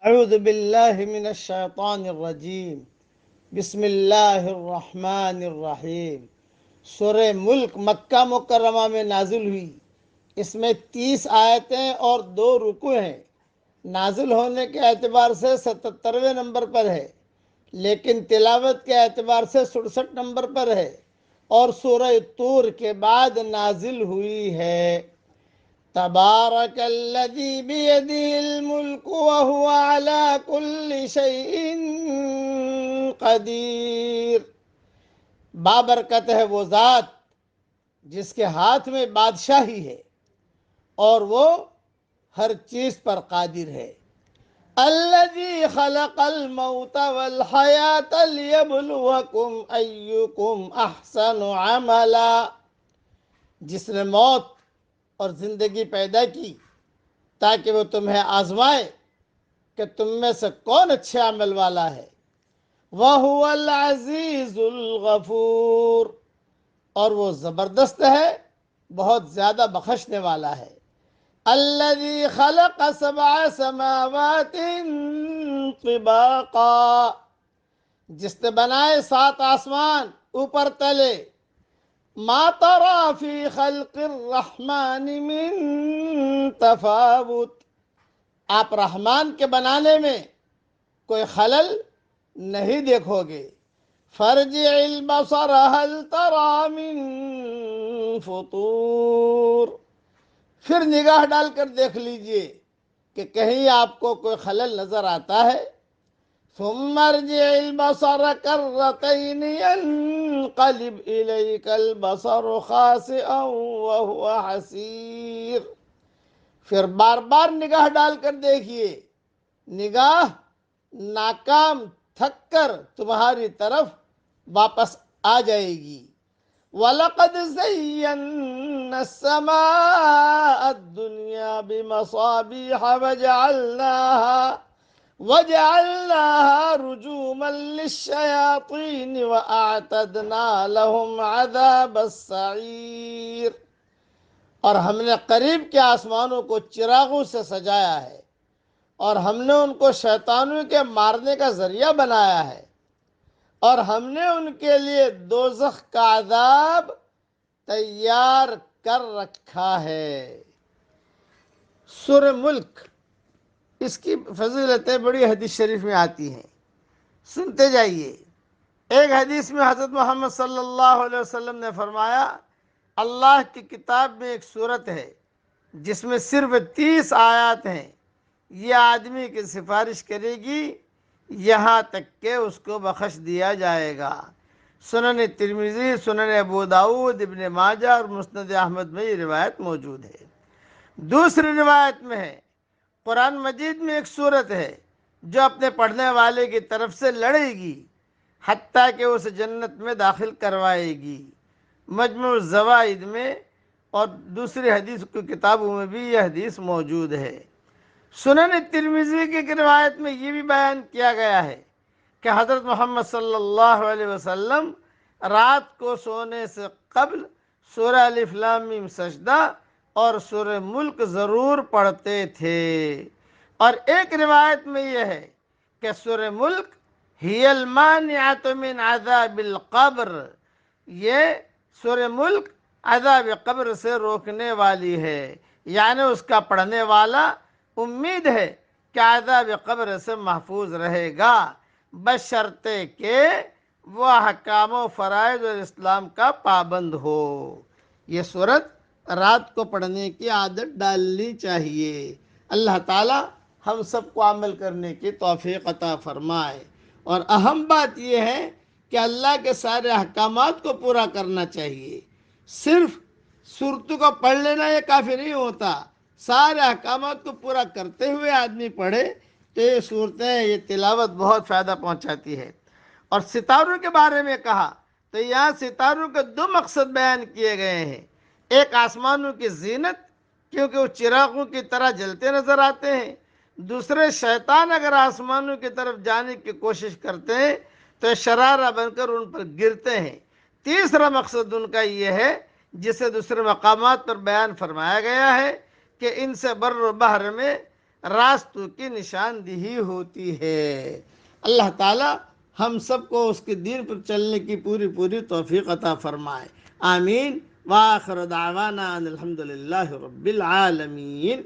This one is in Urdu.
اعوذ باللہ من الشیطان الرجیم بسم اللہ الرحمن الرحیم۔ سورہ ملک مکہ مکرمہ میں نازل ہوئی۔ اس میں 30 آیتیں اور 2 رکوع ہیں۔ نازل ہونے کے اعتبار سے 77ویں نمبر پر ہے، لیکن تلاوت کے اعتبار سے 67 نمبر پر ہے، اور سورہ طور کے بعد نازل ہوئی ہے۔ تبارک الذی بیدہ الملک وہو علی کل شیء قدیر۔ بابرکت ہے وہ ذات جس کے ہاتھ میں بادشاہی ہے اور وہ ہر چیز پر قادر ہے۔ الذی خلق الموت والحیاۃ لیبلوکم ایکم احسن عملا۔ جس نے موت اور زندگی پیدا کی تاکہ وہ تمہیں آزمائے کہ تم میں سے کون اچھے عمل والا ہے۔ وَهُوَ الْعَزِيزُ الْغَفُورُ، اور وہ زبردست ہے، بہت زیادہ بخشنے والا ہے۔ الَّذِي خَلَقَ 7 سَمَاوَاتٍ طِبَاقًا، جس نے بنائے 7 آسمان اوپر تلے۔ ما ترى في خلق الرحمن من تفاوت، آپ رحمان کے بنانے میں کوئی خلل نہیں دیکھو گے۔ فرجع البصر هل ترى من فطور، پھر نگاہ ڈال کر دیکھ لیجئے کہ کہیں آپ کو کوئی خلل نظر آتا ہے۔ ثم ارجع البصر كرتين ينقلب إليك البصر خاسئا وهو حسير، پھر بار بار نگاہ ڈال کر دیکھیے، نگاہ ناکام تھک کر تمہاری طرف واپس آ جائے گی۔ وَلَقَدْ زَيَّنَّا السَّمَاءَ الدُّنْيَا بِمَصَابِيحَ وَجَعَلْنَاهَا رُجُومًا لِلشَّيَاطِينِ وَأَعْتَدْنَا لَهُمْ عَذَابَ السَّعِيرِ، اور ہم نے قریب کے آسمانوں کو چراغوں سے سجایا ہے، اور ہم نے ان کو شیطانوں کے مارنے کا ذریعہ بنایا ہے، اور ہم نے ان کے لیے دوزخ کا عذاب تیار کر رکھا ہے۔ سورہ ملک، اس کی فضیلتیں بڑی حدیث شریف میں آتی ہیں، سنتے جائیے۔ ایک حدیث میں حضرت محمد صلی اللہ علیہ وسلم نے فرمایا، اللہ کی کتاب میں ایک سورت ہے جس میں صرف 30 آیات ہیں، یہ آدمی کی سفارش کرے گی یہاں تک کہ اس کو بخش دیا جائے گا۔ سنن ترمذی، سنن ابو داؤد، ابن ماجہ اور مسند احمد میں یہ روایت موجود ہے۔ دوسری روایت میں ہے، قرآن مجید میں ایک سورت ہے جو اپنے پڑھنے والے کی طرف سے لڑے گی حتیٰ کہ اسے جنت میں داخل کروائے گی۔ مجموع الزوائد میں اور دوسری حدیث کی کتابوں میں بھی یہ حدیث موجود ہے۔ سنن ترمذی کی روایت میں یہ بھی بیان کیا گیا ہے کہ حضرت محمد صلی اللہ علیہ وسلم رات کو سونے سے قبل سورہ الف لام میم سجدہ اور سورہ ملک ضرور پڑھتے تھے۔ اور ایک روایت میں یہ ہے کہ سورہ ملک ہی المانعۃ من عذاب القبر، یہ سورہ ملک عذاب قبر سے روکنے والی ہے، یعنی اس کا پڑھنے والا امید ہے کہ عذاب قبر سے محفوظ رہے گا، بشرطے کہ وہ احکام و فرائض اور اسلام کا پابند ہو۔ یہ سورت رات کو پڑھنے کی عادت ڈالنی چاہیے۔ اللہ تعالی ہم سب کو عمل کرنے کی توفیق عطا فرمائے۔ اور اہم بات یہ ہے کہ اللہ کے سارے احکامات کو پورا کرنا چاہیے۔ صرف صورتوں کو پڑھ لینا یہ کافی نہیں ہوتا، سارے احکامات کو پورا کرتے ہوئے آدمی پڑھے تو یہ صورتیں، یہ تلاوت بہت فائدہ پہنچاتی ہے۔ اور ستاروں کے بارے میں کہا تو یہاں ستاروں کے 2 مقصد بیان کیے گئے ہیں۔ ایک آسمانوں کی زینت، کیونکہ وہ چراغوں کی طرح جلتے نظر آتے ہیں۔ دوسرے، شیطان اگر آسمانوں کی طرف جانے کی کوشش کرتے ہیں تو شرارہ بن کر ان پر گرتے ہیں۔ تیسرا مقصد ان کا یہ ہے، جسے دوسرے مقامات پر بیان فرمایا گیا ہے، کہ ان سے بر و بحر میں راستوں کی نشاندہی ہوتی ہے۔ اللہ تعالی ہم سب کو اس کے دین پر چلنے کی پوری پوری توفیق عطا فرمائے، آمین۔ وآخر دعوانا ان الحمد للہ رب العالمین۔